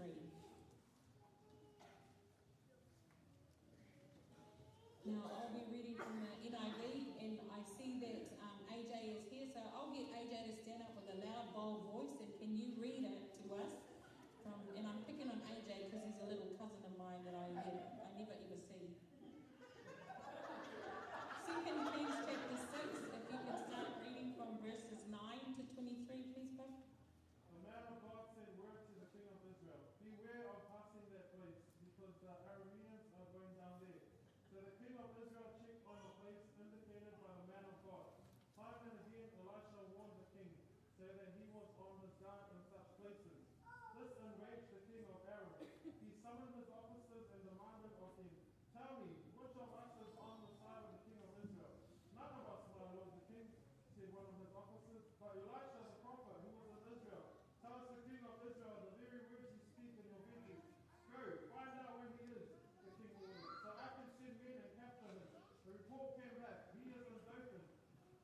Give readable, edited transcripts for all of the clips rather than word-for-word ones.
23. Now, I'll be reading from the NIV, and I see that AJ is here, so I'll get AJ to stand up with a loud, bold voice, and can you read it to us? And I'm picking on AJ because he's a little cousin of mine that I never ever see. 2 Kings chapter 6, if you can start reading from verses 9 to 23, please, Bob. The man of God sent word to the king of Israel, beware of passing that place, because the Arameans are going down there. So the king of Israel checked on the place indicated by the man of God. Time and again Elisha warned the king, so that he was on his guard in such places. This enraged the king of Aram. He summoned his officers and demanded of them, tell me, which of us is on the side of the king of Israel? None of us, my lord the king, said one of his officers, but Elisha the prophet, who was in Israel, tell us the king of Israel the very words you speak in your vision. Go, find out where he is, the king ordered, so I can send men and capture him. The report came back, he is in Dothan.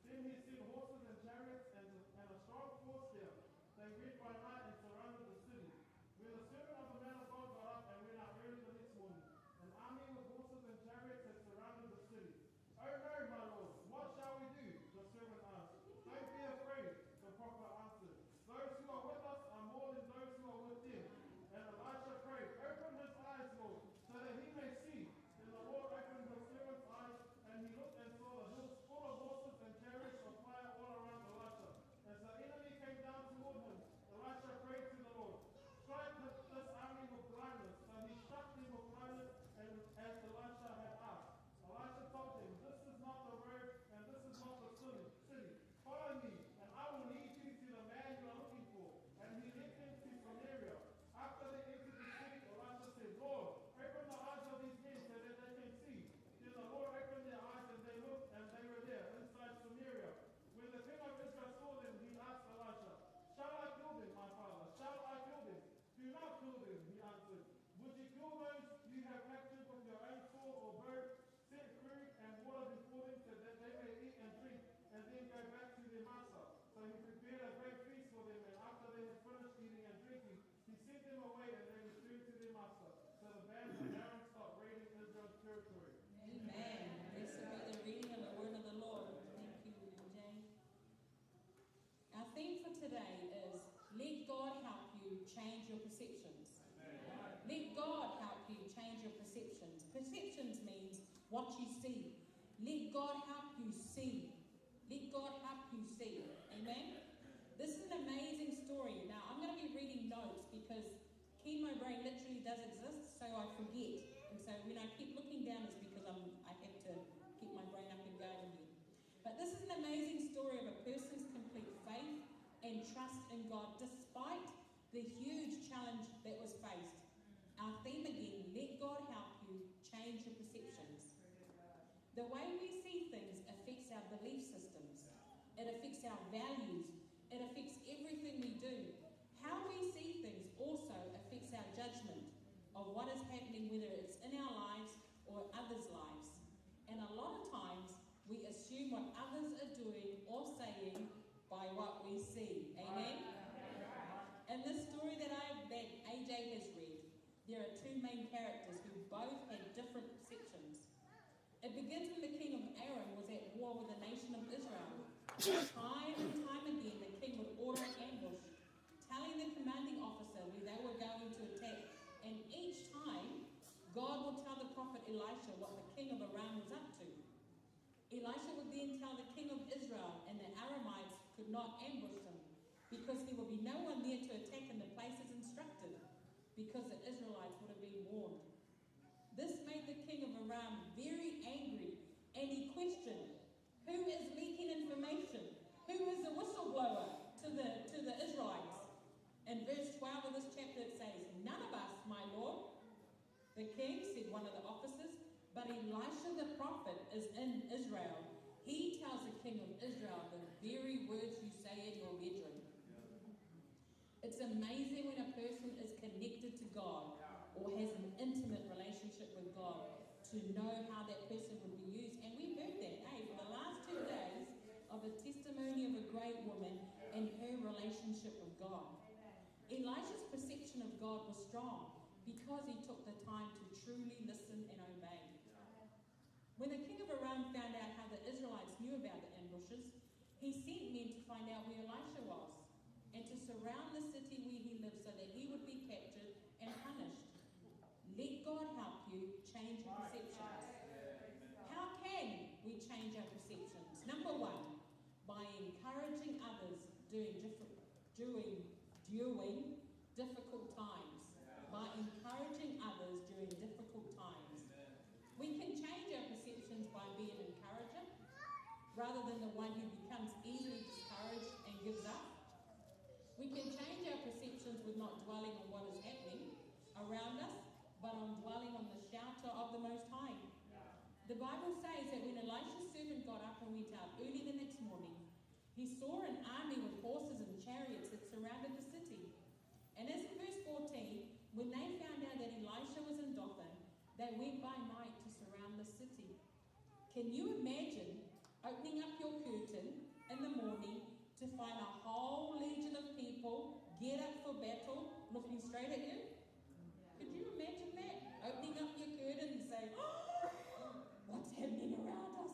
Then he sent horses and chariots and a strong force there. They went by night and surrounded the city. When the servant of the man of God got up and went out early the next morning, an army with horses and chariots had surrounded the city. Oh no, my lord, what shall we do? The servant asked. Don't be afraid, the prophet answered. Those who are with us are more than those who are with them. And Elisha prayed, open his eyes, Lord, so that he may see. Then the Lord opened the servant's eyes, and he looked and saw the hills full of horses and chariots of fire all around Elisha. As the enemy came down toward him, Elisha prayed to the Lord, strike this army with blindness. So he struck them with blindness, and as Elisha had asked. Elisha told him, this is not the road, and this is not the city. Follow me, and I will lead you to the man you are looking for. And he led them to Samaria. After they entered the city, Elisha said, Lord, open the eyes of these men so that they can see. Then the Lord opened their eyes, and they looked, and they were there, inside Samaria. When the king of Israel saw them, he asked Elisha, shall I kill them, my father? Shall I kill them? Do not kill them, he answered. Would you kill those you have captured with your own sword or bow? Set food and water before them so that they may eat and drink, and then go back to their master. So he prepared a great feast for them, and after they had finished eating and drinking, he sent them away, and they returned to their master. So the band of Aaron stopped raiding Israel's territory. Amen. This will be the reading of the word of the Lord. Thank you, MJ. Our theme for today is, let God help you change your perceptions. Amen. Let God help you change your perceptions. Perceptions means what you see. Let God help you see. Let God help you see. Amen? This is an amazing story. Now, I'm going to be reading notes because chemo brain literally does exist, so I forget. And so when I keep looking down, it's because I have to keep my brain up and going again. But this is an amazing story of a person's complete faith and trust in God despite the huge challenge that was faced. Our theme again, let God help you change your perceptions. The way we see things affects our belief systems. It affects our values. It affects everything we do. How we see things also affects our judgment of what is happening, whether it's in our lives or others' lives. And a lot of times we assume what others are doing or saying by what we see. Amen? In this story that AJ has read, there are two main characters who both had different perceptions. It begins when the king of Aram was at war with the nation of Israel. Time and time again, the king would order an ambush, telling the commanding officer where they were going to attack. And each time, God would tell the prophet Elisha what the king of Aram was up to. Elisha would then tell the king of Israel, and the Aramites could not ambush him because there would be no one there to attack in the places instructed, because the Israelites would have been warned. This made the king of Aram very angry, and he questioned, who is leaking information? Who is the whistleblower to the Israelites? In verse 12 of this chapter it says, none of us, my lord. The king, said one of the officers, but Elisha the prophet is in Israel. He tells the king of Israel the very words you say in your bedroom. It's amazing when a person is connected to God or has an intimate relationship with God to know how that person would be used. And we've heard that, for the last 2 days of a testimony of a great woman and her relationship with God. Elisha's perception of God God was strong because he took the time to truly listen and obey. When the king of Aram found out how the Israelites knew about the ambushes, he sent men to find out where Elisha was and to surround the city where he lived so that he would be captured and punished. Let God help you change your perceptions. How can we change our perceptions? Number one, by encouraging others during difficult times. By encouraging others during difficult times. We can change our perceptions by being an encourager rather than the one who becomes easily discouraged and gives up. We can change our perceptions with not dwelling on what is happening around us, but on dwelling on the shelter of the Most High. The Bible says that when Elisha's servant got up and went out early the next morning, he saw an army with horses and chariots that surrounded the city. And as in verse 14, when they found out that Elisha was in Dothan, they went by night to surround the city. Can you imagine opening up your curtain in the morning to find a whole legion of people get up for battle looking straight at you? Could you imagine that? Opening up your curtain and say, oh, what's happening around us?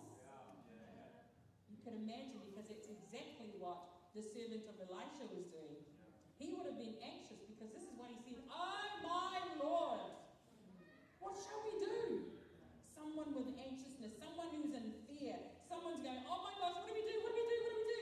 You could imagine, because it's exactly what the servant of Elisha was doing. He would have been anxious because this is what he said, oh my Lord, what shall we do? Someone with anxiousness, someone who's in fear, someone's going, oh my gosh, what do we do? What do we do? What do we do?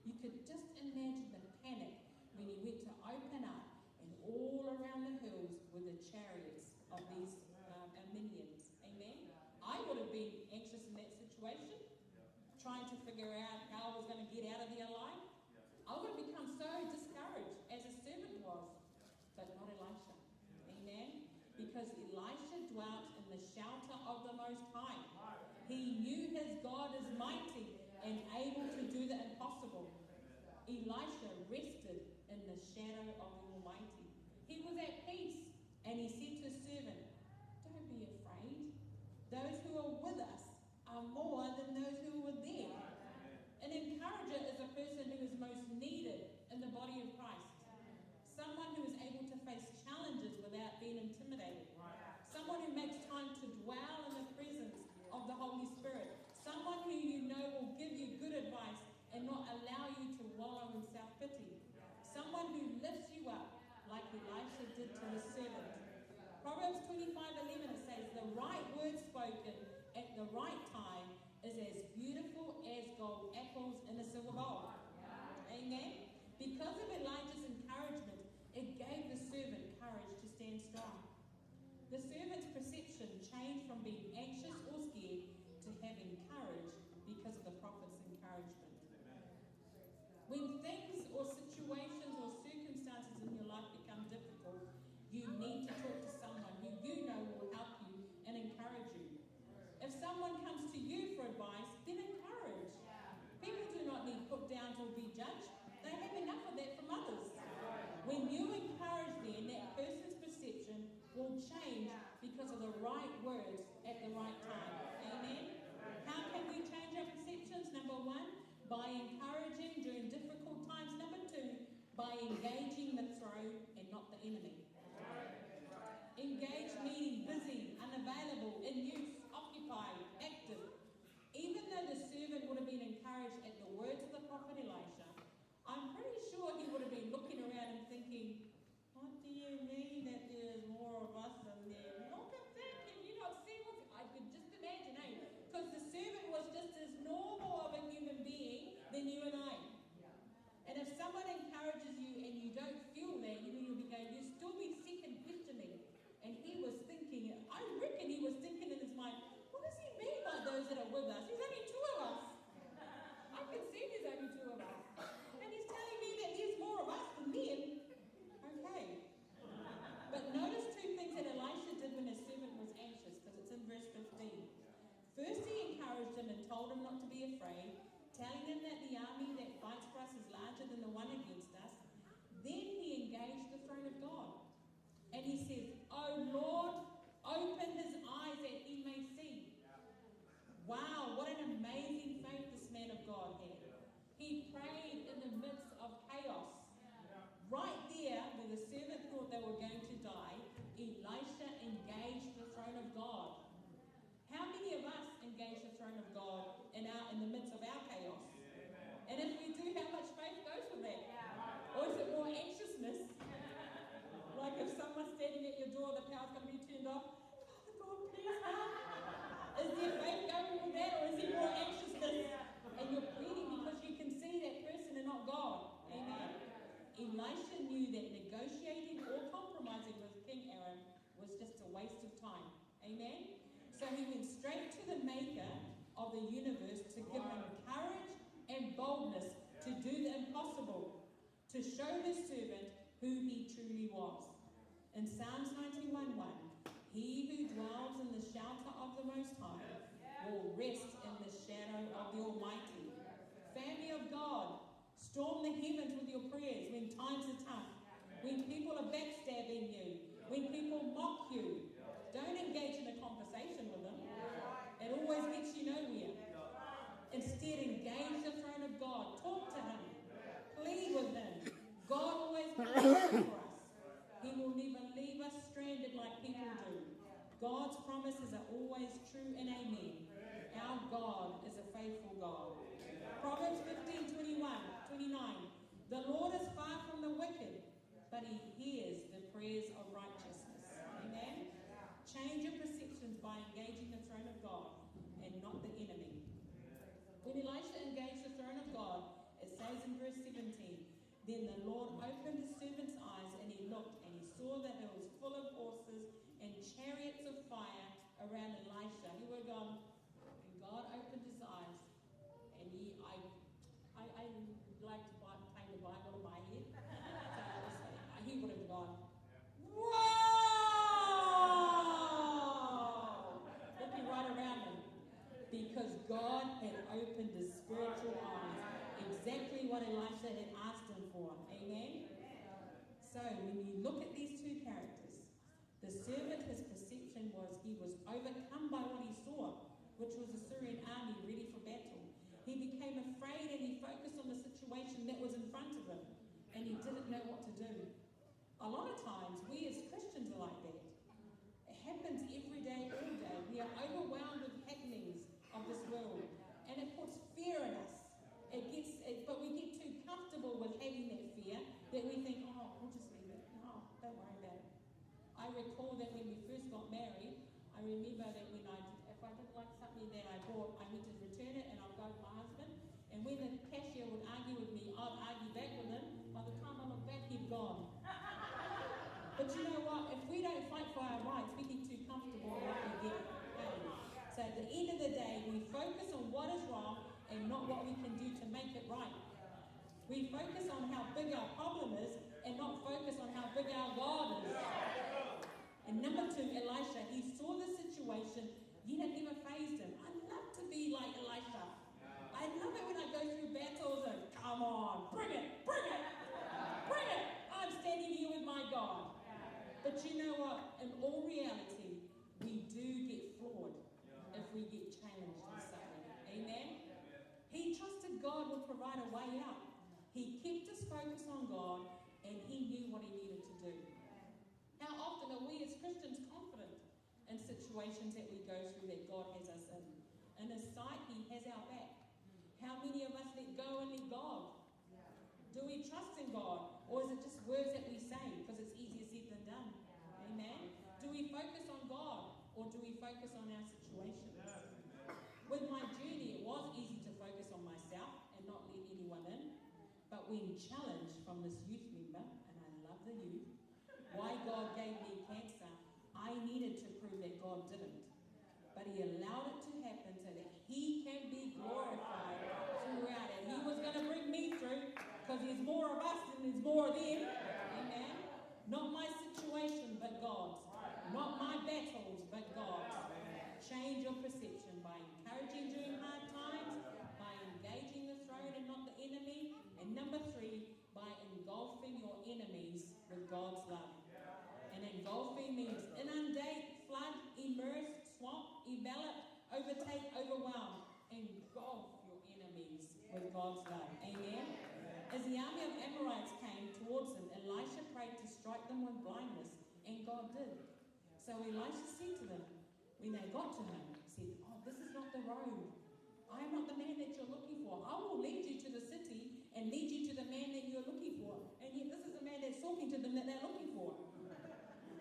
You could just imagine the panic when he went to open up, and all around the hills were the chariots of these Armenians. Amen? I would have been anxious in that situation, trying to figure out how I was going to get out of there alive. I would have become so discouraged, as a servant was, but not Elisha. Amen? Because Elisha dwelt in the shelter of the Most High. He knew his God is mighty and able to do the impossible. Elisha rested in the shadow of the Almighty. He was at peace, and he said to his servant, don't be afraid. Those who are with us are more than those who were there. An encourager is a person who is most needed in the body of Christ. Someone who is able to face challenges without being intimidated. Someone who makes time to dwell in the presence of the Holy Spirit. Someone who you know will give you good advice and not allow you to wallow in self-pity. Someone who lifts you up like Elisha did to his servant. Proverbs 25:11 it says, the right word spoken at the right time is as beautiful as gold apples in a silver bowl. Amen? Because of Elijah's encouragement, it gave the servant courage to stand strong. The servant's perception changed from being anxious or scared to having courage because of the prophet's encouragement. When things or situations or circumstances in your life become difficult, you need to talk to someone who you know will help you and encourage you. If someone comes to you for advice, then encourage. People do not need put downs or be judged. They have enough of that from others. When you encourage them, that person's perception will change because of the right words at the right time. Amen? How can we change our perceptions? Number one, by encouraging during difficult times. Number two, by engaging the throne and not the enemy. Engage meaning busy, unavailable, in use, occupied, active. Even though the servant would have been encouraged at the words of the prophet Elisha, I'm pretty sure he would have been looking around and thinking, what do you mean that there's more of us than them? Look at that, can you not see what... I could just imagine, because the servant was just as normal of a human being than you and I. And if someone encourages you and you don't feel that, you'll be going, you'll still be sick and questioning. And he was thinking, I reckon he was thinking in his mind, what does he mean by those that are with us? There's only two of us. I can see there's only two of us. And he's telling me that there's more of us than them. Okay. But notice two things that Elijah the midst of our chaos? And if we do, how much faith goes with that? Or is it more anxiousness? Like if someone's standing at your door, the power's going to be turned off. Father God, please help. Is there faith going with that, or is there more anxiousness? And you're pleading because you can see that person and not God. Amen. Elisha knew that negotiating or compromising with King Aram was just a waste of time. Amen. So he went straight to the maker of the universe to give him courage and boldness to do the impossible, to show his servant who he truly was. In Psalms 91:1, he who dwells in the shelter of the Most High will rest in the shadow of the Almighty. Family of God, storm the heavens with your prayers when times are tough, when people are backstabbing you, when people mock you. Don't engage in a conversation with them. It always gets you nowhere. Instead, engage the throne of God. Talk to him. Plead with him. God always provides for us. He will never leave us stranded like people do. God's promises are always true and amen. Our God is a faithful God. Proverbs 15:29. The Lord is far from the wicked, but he hears the prayers of righteousness. Amen. Change your perceptions by engaging the throne of God and not the enemy. When Elisha engaged the throne of God, it says in verse 17, then the Lord opened his servant's eyes, and he looked, and he saw the hills full of horses and chariots of fire around Elisha. He would have gone, and God opened his eyes, and I like to play the Bible in my head. So he would have gone, whoa! Looking right around him. Because God had opened his spiritual eyes. Exactly what Elisha had asked him for. Amen? So, when you look at these two characters, the servant, his perception was he was overcome by what he saw, which was the Syrian army ready for battle. He became afraid and he focused on the situation that was in front of him, and he didn't know what to do. A lot of times, we as Christians are like that. It happens every day, all day. We are overwhelmed with happenings of this world, and it puts fear in us. But we get too comfortable with having that fear that we think, oh, we'll just leave it. No, don't worry about it. I recall that when we first got married, I remember that if I didn't like something that I bought, I went to return it and I'd go to my husband. And when the cashier would argue with me, I'd argue back with him. By the time I look back, he'd gone. But you know what? If we don't fight for our rights, we get too comfortable in what we get. So at the end of the day, we focus on what is wrong and not what we can do to make it right. We focus on how big our problem is and not focus on how big our God is. And number two, Elisha, he saw the situation, yet it never fazed him. I'd love to be like Elisha. I love it when I go through battles and, come on, bring it, bring it, bring it. I'm standing here with my God. But you know what? In all reality, we do get flawed if we get challenged in something. Amen? He trusted God would provide a way out. He kept his focus on God, and he knew what he needed to do. How often are we as Christians confident in situations that we go through that God has us in? In his sight, he has our back. How many of us let go and let God? Do we trust in God? Or is it just words that we say because it's easier said than done? Amen? Do we focus on God, or do we focus on our situations? With my journey, it was easy to focus on myself and not let anyone in. But when challenged from this youth member, and I love the youth, why God gave me cancer, I needed to prove that God didn't. But he allowed it to happen so that he can be glorified throughout it. He was going to bring me through because there's more of us than there's more of them. Amen? Not my situation, but God's. Not my battles, but God's. Change your perception by encouraging during hard times, by engaging the throne and not the enemy, and number three, by engulfing your enemies with God's love. And engulfing means inundate, flood, immerse, swamp, envelop, overtake, overwhelm. Engulf your enemies with God's love. Amen? As the army of Amorites came towards him, Elisha prayed to strike them with blindness, and God did. So Elisha said to them, when they got to him, he said, oh, this is not the road I am not the man that you're looking for. I will lead you to the city and lead you to the man that you're looking for. And yet this is the man that's talking to them that they're looking for.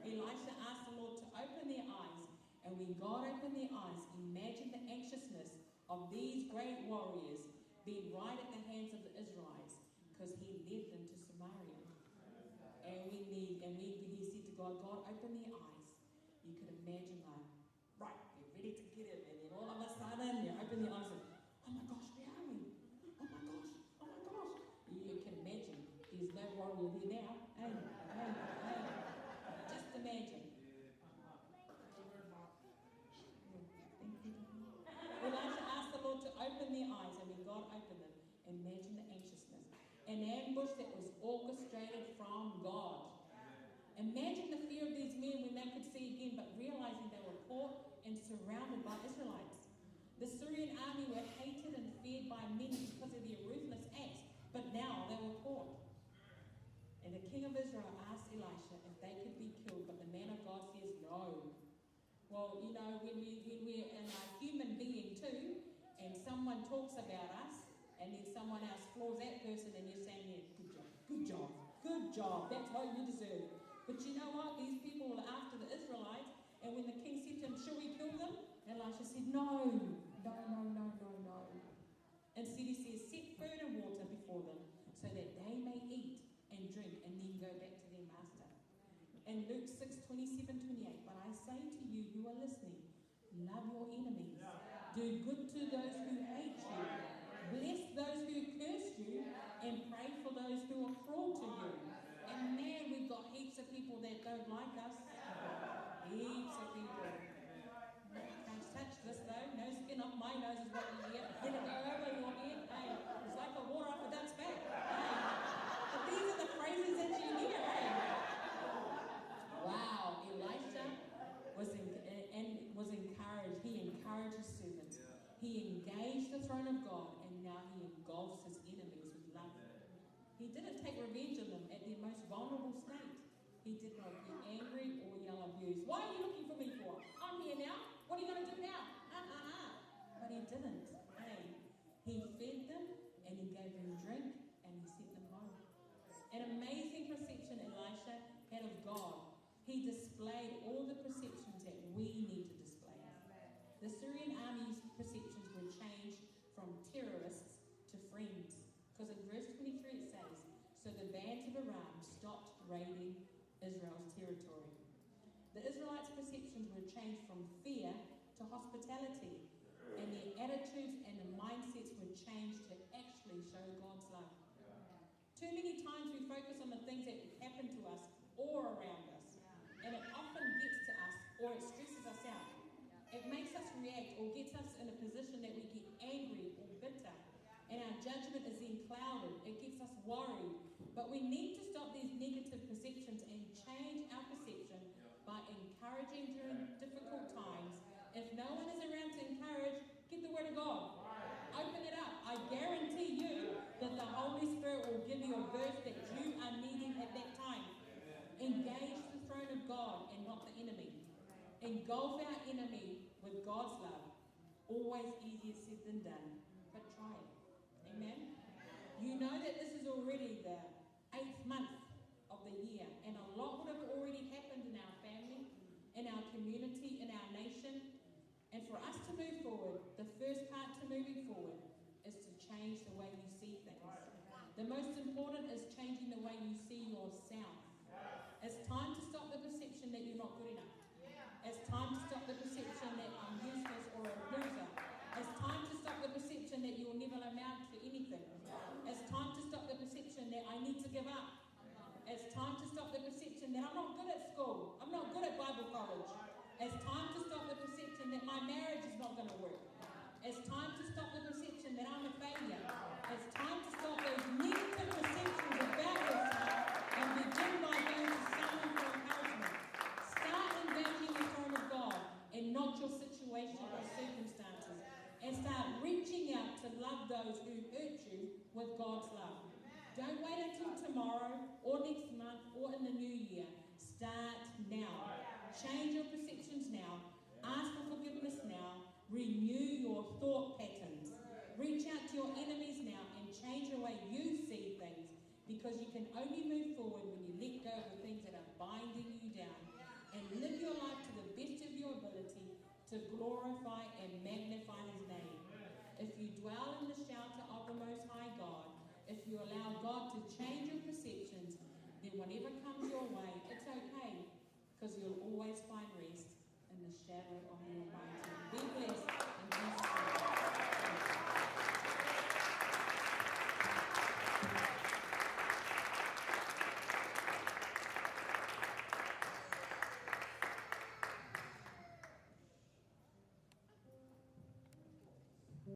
Elisha asked the Lord to open their eyes. And when God opened their eyes, imagine the anxiousness of these great warriors being right at the hands of the Israelites, because he led them to Samaria. And he said to God, God, open their eyes. You could imagine like, right, they're ready to get it, and then all of a sudden, you open their eyes and, oh my gosh, where are we? Oh my gosh, oh my gosh. You can imagine, there's no warrior there now. Hey. Just imagine. Elisha asked the Lord to open their eyes, and when God opened them, imagine the anxiousness. An ambush that was orchestrated from God. Imagine the fear of these men when they could see again, but realizing they were caught and surrounded by Israelites. The Syrian army were hated and feared by many because of their ruthless acts, but now they were caught. And the king of Israel asked Elisha if they could be killed, but the man of God says no. Well, you know, when we're a human being too, and someone talks about us, and then someone else floors that person, and you're saying, yeah, good job, that's what you deserve. But you know what? These people were after the Israelites, and when the king said to him, shall we kill them? Elisha said, no. Instead he says, set food and water before them, so that they may eat and drink, and then go back to their master. And Luke 6:27-28, but I say to you who are listening, love your enemies. Do good to those who hate you. Bless those who curse you, and pray for those who are cruel to you. And man, we've got heaps of people that don't like us. Heaps of people. Can't touch this though. No skin off my nose is what you hear. Let it go over your head. Hey, it's like the water off a duck's back. Hey. But these are the phrases that you hear. Hey. Wow, Elisha was encouraged. He encouraged his servants. He engaged the throne of God, and now he engulfs his enemies with love. He didn't take revenge on them at their most vulnerable state. He did not get angry or yell abuse. What are you looking for me for? I'm here now. What are you going to do now? But he didn't. Hey, he fed them, and he gave them drink, and he sent them home. An amazing perception Elisha had of God. He displayed all the perceptions that we need to display. The Syrian army's perceptions were changed from terrorists to friends. Because in verse 23 it says, so the bands of Aram stopped raiding Israel's territory. The Israelites' perceptions were changed from fear to hospitality. And their attitudes and the mindsets were changed to actually show God's love. Too many times we focus on the things that happen to us or around us. And it often gets to us, or it stresses us out. It makes us react or gets us in a position that we get angry or bitter. And our judgment is then clouded. It gets us worried. But we need to stop these negative perceptions and change our perception by encouraging during difficult times. If no one is around to encourage, get the word of God. Open it up. I guarantee you that the Holy Spirit will give you a verse that you are needing at that time. Engage the throne of God and not the enemy. Engulf our enemy with God's love. Always easier said than done, but try it. Amen? You know that this is already the 8th month of the year, and a lot would have already happened in our family, in our community, in our nation. And for us to move forward, the first part to moving forward is to change the way you see things. The most important is changing the way you see yourself. It's time to stop the perception that you're not good enough. It's time to stop the perception that I'm useless or a loser. It's time to stop the perception that you'll never amount to anything. It's time to stop the perception that I need to give up. It's time to stop the perception that I'm not good at school. I'm not good at Bible college. It's time to stop the perception that my marriage is not going to work. It's time to stop the perception that I'm a failure. It's time to stop those negative perceptions about yourself and begin by going to someone for encouragement. Start engaging the throne of God and not your situation or circumstances. And start reaching out to love those who hurt you with God's love. Don't wait until tomorrow or next month or in the new year. Start now. Change your perceptions now. Ask for forgiveness now. Renew your thought patterns. your enemies now and change the way you see things, because you can only move forward when you let go of the things that are binding you down and live your life to the best of your ability to glorify and magnify His name. If you dwell in the shelter of the Most High God, if you allow God to change your perceptions, then whatever comes your way, it's okay, because you'll always find rest in the shadow of the Almighty. Be blessed.